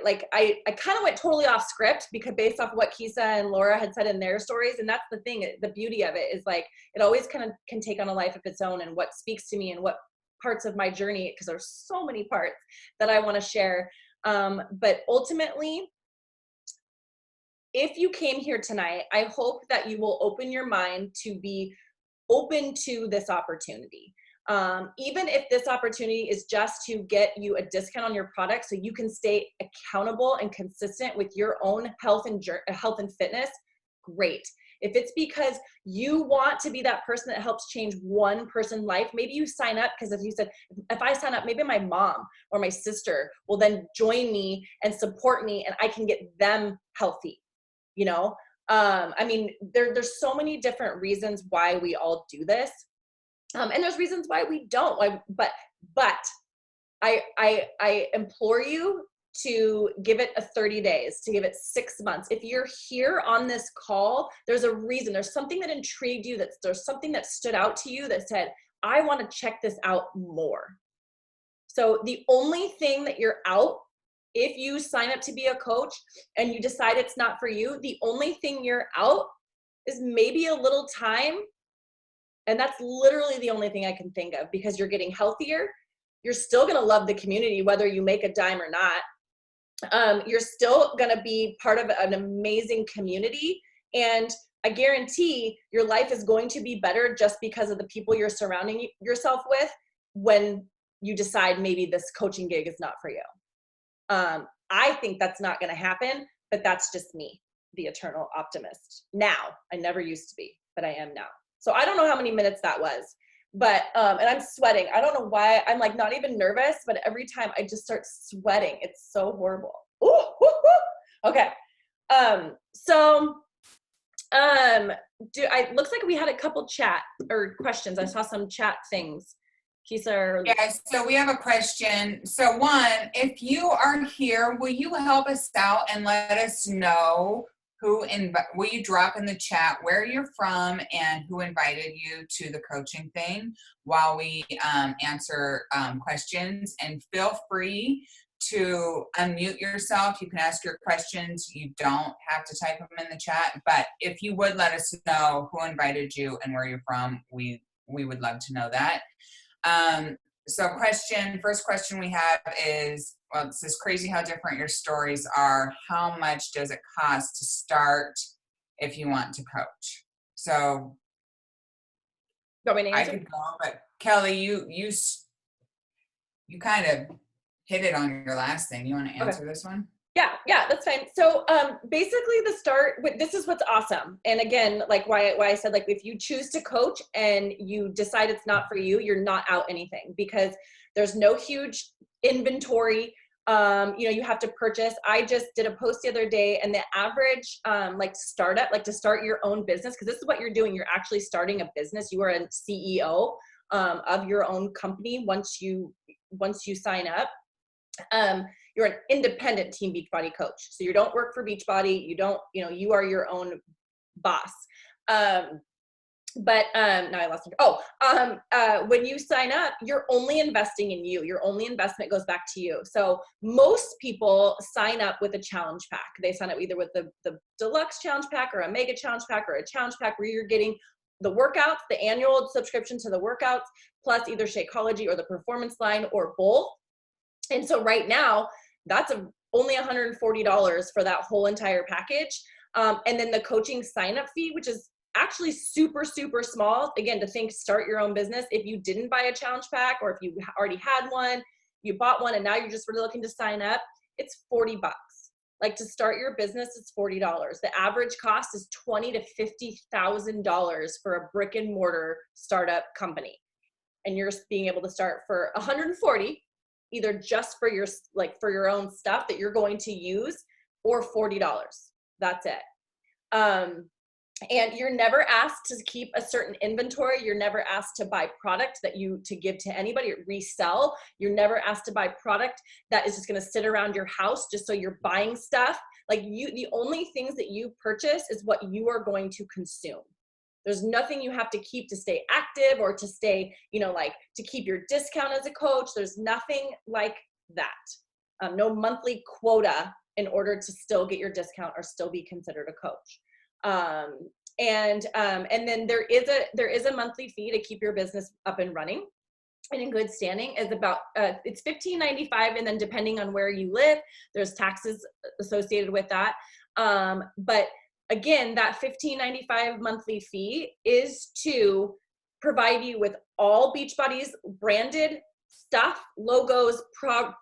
kind of went totally off script because based off what Kisa and Laura had said in their stories. And that's the thing, the beauty of it is like, it always kind of can take on a life of its own, and what speaks to me and what parts of my journey, because there's so many parts that I want to share. But ultimately, if you came here tonight, I hope that you will open your mind to be open to this opportunity. Even if this opportunity is just to get you a discount on your product so you can stay accountable and consistent with your own health and fitness, great. If it's because you want to be that person that helps change one person's life, maybe you sign up because, as you said, if I sign up, maybe my mom or my sister will then join me and support me and I can get them healthy, you know? I mean, there's so many different reasons why we all do this. And there's reasons why we don't. But I implore you to give it a 30 days, to give it 6 months. If you're here on this call, there's a reason. There's something that intrigued you. There's something that stood out to you that said, I want to check this out more. So the only thing that you're out, if you sign up to be a coach and you decide it's not for you, the only thing you're out is maybe a little time. And that's literally the only thing I can think of, because you're getting healthier. You're still going to love the community, whether you make a dime or not. You're still going to be part of an amazing community. And I guarantee your life is going to be better just because of the people you're surrounding yourself with when you decide maybe this coaching gig is not for you. I think that's not going to happen, but that's just me, the eternal optimist. Now, I never used to be, but I am now. So I don't know how many minutes that was, but, and I'm sweating. I don't know why. I'm like not even nervous, but every time I just start sweating. It's so horrible. Ooh, woo, woo. Okay. Looks like we had a couple chat or questions. I saw some chat things. Kisa. Yeah, so we have a question. So one, if you are here, will you help us out and let us know will you drop in the chat where you're from and who invited you to the coaching thing while we answer questions? And feel free to unmute yourself. You can ask your questions. You don't have to type them in the chat, but if you would let us know who invited you and where you're from, we would love to know that. So first question we have is, well, it says, crazy how different your stories are. How much does it cost to start if you want to coach? So I could go, but Kelly, you kind of hit it on your last thing. You want to answer this one? Yeah, that's fine. So basically this is what's awesome. And again, like why I said, like, if you choose to coach and you decide it's not for you, you're not out anything, because there's no huge inventory. You have to purchase. I just did a post the other day, and the average startup, like to start your own business, because this is what you're doing. You're actually starting a business. You are a CEO of your own company once you sign up. You're an independent Team Beachbody coach. So you don't work for Beachbody. You don't, you are your own boss. But now I lost it. When you sign up, you're only investing in you. Your only investment goes back to you. So most people sign up with a challenge pack. They sign up either with the deluxe challenge pack or a mega challenge pack or a challenge pack where you're getting the workouts, the annual subscription to the workouts, plus either Shakeology or the performance line or both. And so right now, that's only $140 for that whole entire package. And then the coaching sign-up fee, which is actually super, super small. Again, to think start your own business. If you didn't buy a challenge pack, or if you already had one, you bought one and now you're just really looking to sign up, it's $40. Like to start your business, it's $40. The average cost is $20,000 to $50,000 for a brick and mortar startup company. And you're being able to start for $140, either just for your own stuff that you're going to use, or $40. That's it. And you're never asked to keep a certain inventory. You're never asked to buy product to give to anybody or resell. You're never asked to buy product that is just going to sit around your house just so you're buying stuff. Like the only things that you purchase is what you are going to consume. There's nothing you have to keep to stay active or to stay, to keep your discount as a coach. There's nothing like that. No monthly quota in order to still get your discount or still be considered a coach. And then there is a monthly fee to keep your business up and running and in good standing. Is about it's $15.95, and then depending on where you live, there's taxes associated with that. But again, that $15.95 monthly fee is to provide you with all Beachbody's branded stuff, logos,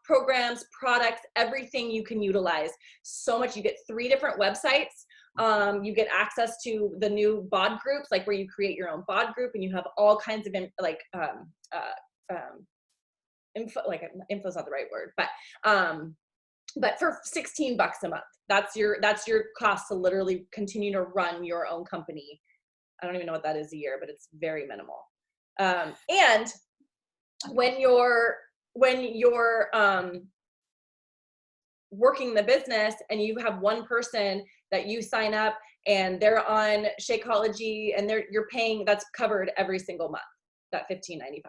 programs, products, everything you can utilize. So much. You get 3 different websites. You get access to the new BOD groups, like where you create your own BOD group, and you have all kinds of info's not the right word, but for $16 a month, that's your cost to literally continue to run your own company. I don't even know what that is a year, but it's very minimal. And when you're working the business and you have one person that you sign up and they're on Shakeology and you're paying, that's covered every single month, that $15.95.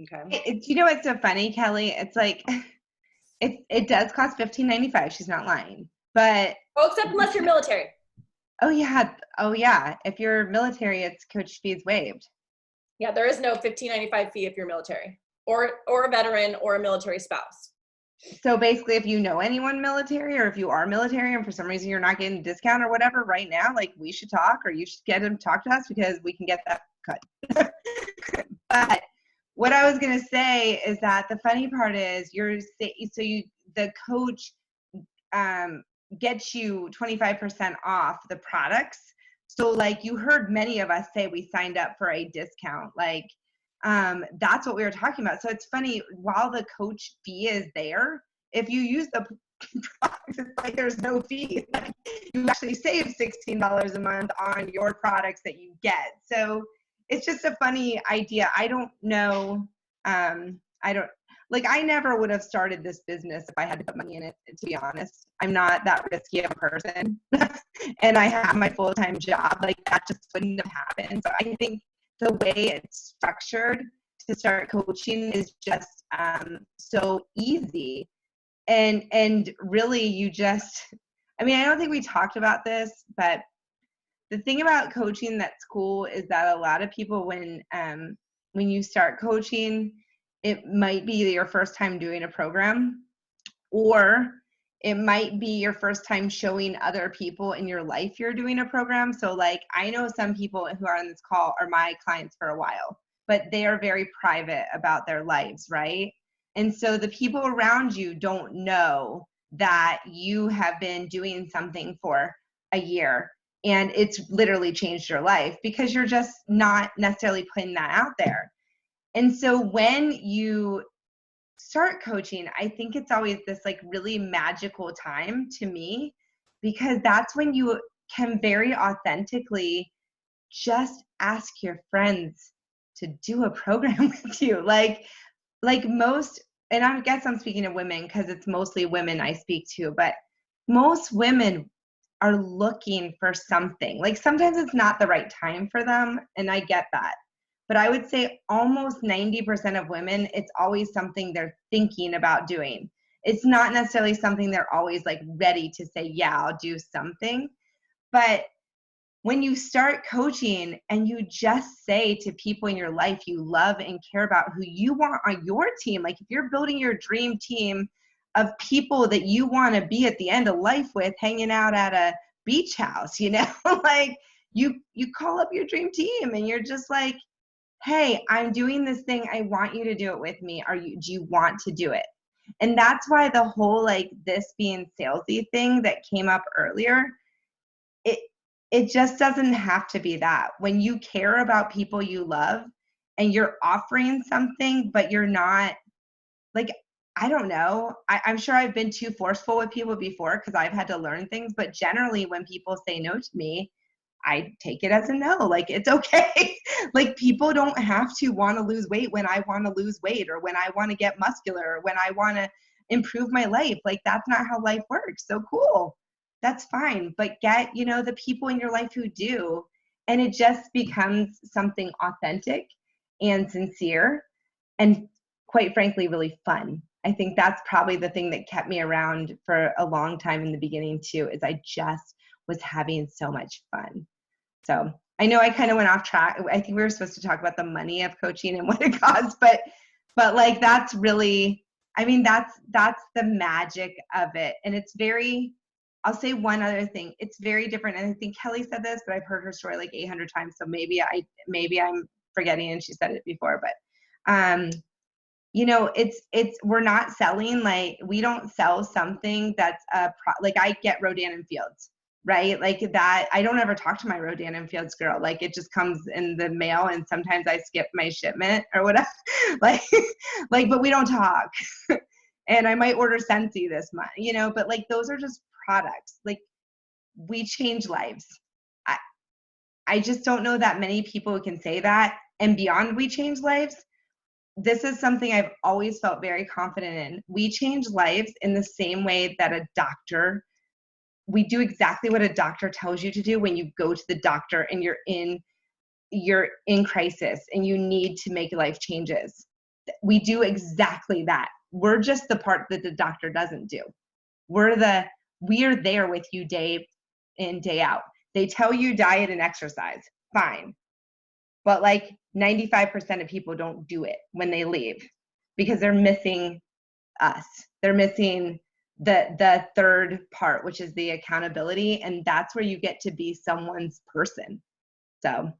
Okay. You know what's so funny, Kelly? It's like it does cost $15.95. She's not lying, but except unless you're military. Oh yeah. If you're military, it's coach fees waived. Yeah, there is no $15.95 fee if you're military or a veteran or a military spouse. So basically, if you know anyone military, or if you are military and for some reason you're not getting a discount or whatever right now, like we should talk, or you should get them to talk to us because we can get that cut. But what I was going to say is that the funny part is the coach gets you 25% off the products. So like you heard many of us say we signed up for a discount, like that's what we were talking about. So it's funny, while the coach fee is there, if you use the products, it's like there's no fee. Like, you actually save $16 a month on your products that you get. So it's just a funny idea. I don't know. I never would have started this business if I had to put money in it, to be honest. I'm not that risky of a person. And I have my full-time job. Like that just wouldn't have happened. So I think the way it's structured to start coaching is just so easy. And really you just, I don't think we talked about this, but the thing about coaching that's cool is that a lot of people, when you start coaching, it might be your first time doing a program, or it might be your first time showing other people in your life you're doing a program. So like, I know some people who are on this call are my clients for a while, but they are very private about their lives, right? And so the people around you don't know that you have been doing something for a year and it's literally changed your life, because you're just not necessarily putting that out there. And so when you start coaching, I think it's always this like really magical time to me, because that's when you can very authentically just ask your friends to do a program with you. Like most and I guess I'm speaking to women because it's mostly women I speak to, but most women are looking for something. Like sometimes it's not the right time for them, and I get that. But I would say almost 90% of women, it's always something they're thinking about doing. It's not necessarily something they're always like ready to say, yeah, I'll do something. But when you start coaching and you just say to people in your life you love and care about, who you want on your team, like if you're building your dream team of people that you want to be at the end of life with, hanging out at a beach house, like you call up your dream team and you're just like, hey, I'm doing this thing. I want you to do it with me. Do you want to do it? And that's why the whole like this being salesy thing that came up earlier, it just doesn't have to be that. When you care about people you love and you're offering something, but you're not like, I don't know. I'm sure I've been too forceful with people before because I've had to learn things. But generally, when people say no to me, I take it as a no. Like, it's okay. Like, people don't have to want to lose weight when I want to lose weight, or when I want to get muscular, or when I want to improve my life. Like, that's not how life works. So cool. That's fine. But get, the people in your life who do. And it just becomes something authentic and sincere and, quite frankly, really fun. I think that's probably the thing that kept me around for a long time in the beginning too, is I just was having so much fun. So I know I kind of went off track. I think we were supposed to talk about the money of coaching and what it costs, but like, that's really, I mean, that's the magic of it. And it's very, I'll say one other thing. It's very different. And I think Kelly said this, but I've heard her story like 800 times. So maybe I'm forgetting and she said it before, but we're not selling, like, we don't sell something that's like I get Rodan and Fields, right? Like that, I don't ever talk to my Rodan and Fields girl. Like it just comes in the mail and sometimes I skip my shipment or whatever. like, but we don't talk. And I might order Scentsy this month, but like those are just products. Like we change lives. I just don't know that many people who can say that. And beyond we change lives, this is something I've always felt very confident in. We change lives in the same way that we do exactly what a doctor tells you to do when you go to the doctor and you're in crisis and you need to make life changes. We do exactly that. We're just the part that the doctor doesn't do. We're there with you day in, day out. They tell you diet and exercise, fine. But like 95% of people don't do it when they leave because they're missing us. They're missing the third part, which is the accountability. And that's where you get to be someone's person. So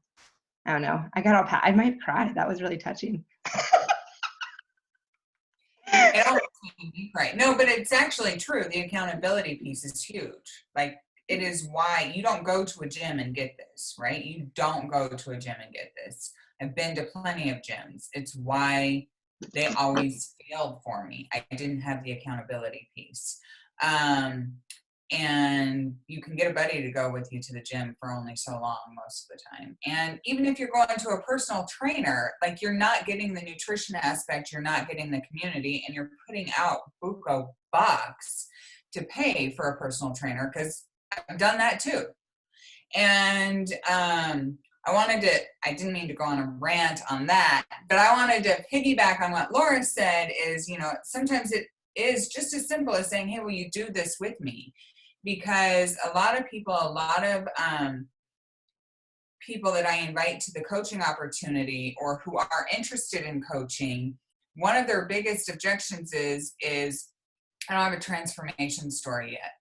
I don't know. I got all I might cry. That was really touching. Right. No, but it's actually true. The accountability piece is huge. Like, it is why you don't go to a gym and get this, right? You don't go to a gym and get this. I've been to plenty of gyms. It's why they always failed for me. I didn't have the accountability piece. And you can get a buddy to go with you to the gym for only so long most of the time. And even if you're going to a personal trainer, like you're not getting the nutrition aspect, you're not getting the community, and you're putting out buco bucks to pay for a personal trainer, because I've done that too. And I didn't mean to go on a rant on that, but I wanted to piggyback on what Laura said is, sometimes it is just as simple as saying, hey, will you do this with me? Because a lot of people that I invite to the coaching opportunity or who are interested in coaching, one of their biggest objections is I don't have a transformation story yet.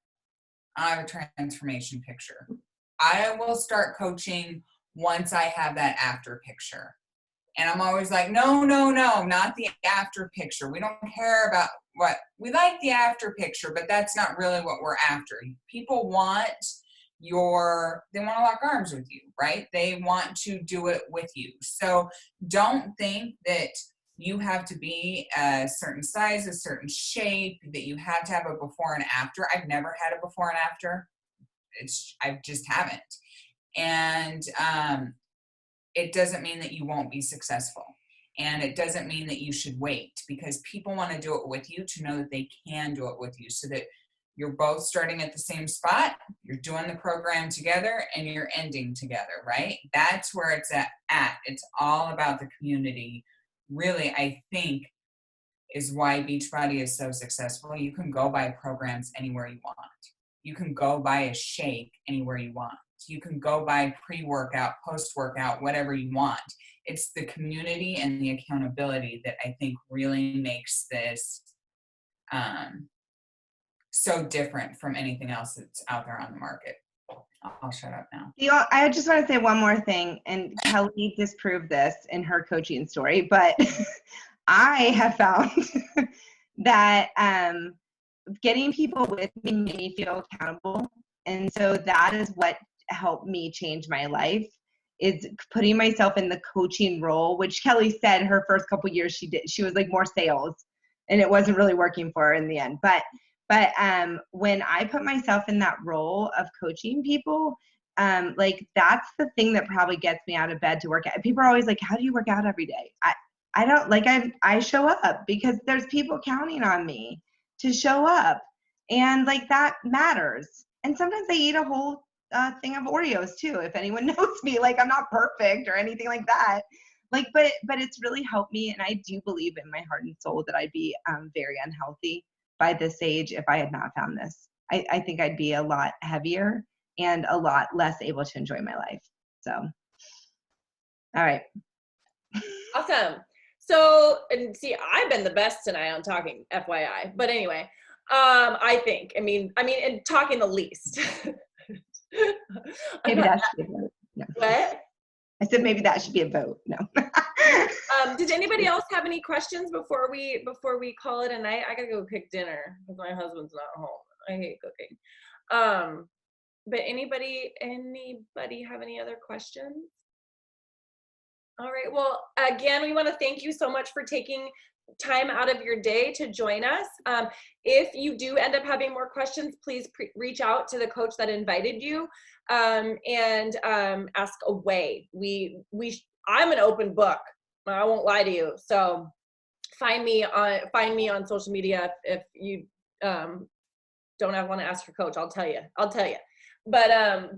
I have a transformation picture. I will start coaching once I have that after picture. And I'm always like, no, not the after picture. We don't care about what we like the after picture, but that's not really what we're after. People want they want to lock arms with you, right? They want to do it with you. So don't think that you have to be a certain size, a certain shape, that you have to have a before and after. I've never had a before and after. I just haven't. And it doesn't mean that you won't be successful. And it doesn't mean that you should wait, because people want to do it with you to know that they can do it with you, so that you're both starting at the same spot, you're doing the program together, and you're ending together, right? That's where it's at. It's all about the community. Really, I think, is why Beachbody is so successful. You can go buy programs anywhere you want. You can go buy a shake anywhere you want. You can go buy pre-workout, post-workout, whatever you want. It's the community and the accountability that I think really makes this so different from anything else that's out there on the market. I'll shut up now. I just want to say one more thing, and Kelly disproved this in her coaching story, but I have found that getting people with me made me feel accountable. And so that is what helped me change my life, is putting myself in the coaching role, which Kelly said her first couple years she was like more sales, and it wasn't really working for her in the end. But when I put myself in that role of coaching people, like that's the thing that probably gets me out of bed to work out. People are always like, how do you work out every day? I don't, like, I show up because there's people counting on me to show up, and like that matters. And sometimes I eat a whole thing of Oreos too, if anyone knows me. Like, I'm not perfect or anything like that. Like, but it's really helped me, and I do believe in my heart and soul that I'd be very unhealthy by this age if I had not found this. I think I'd be a lot heavier and a lot less able to enjoy my life. So, all right. Awesome. So, and see, I've been the best tonight on talking, FYI. But anyway, I think, I mean, and talking the least. Maybe that should be a vote. No. What? I said maybe that should be a vote. No. Did anybody else have any questions before we call it a night? I gotta go cook dinner because my husband's not home. I hate cooking. But anybody have any other questions? All right. Well, again, we want to thank you so much for taking time out of your day to join us. If you do end up having more questions, please reach out to the coach that invited you and ask away. I'm an open book. I won't lie to you. So find me on social media if you don't want to ask your coach. I'll tell you. But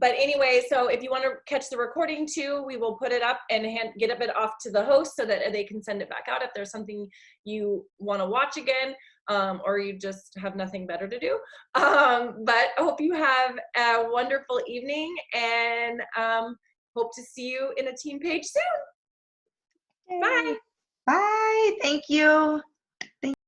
anyway, so if you want to catch the recording too, we will put it up and get it off to the host so that they can send it back out if there's something you want to watch again, or you just have nothing better to do. But I hope you have a wonderful evening, and hope to see you in a team page soon. Yay. Bye. Bye. Thank you.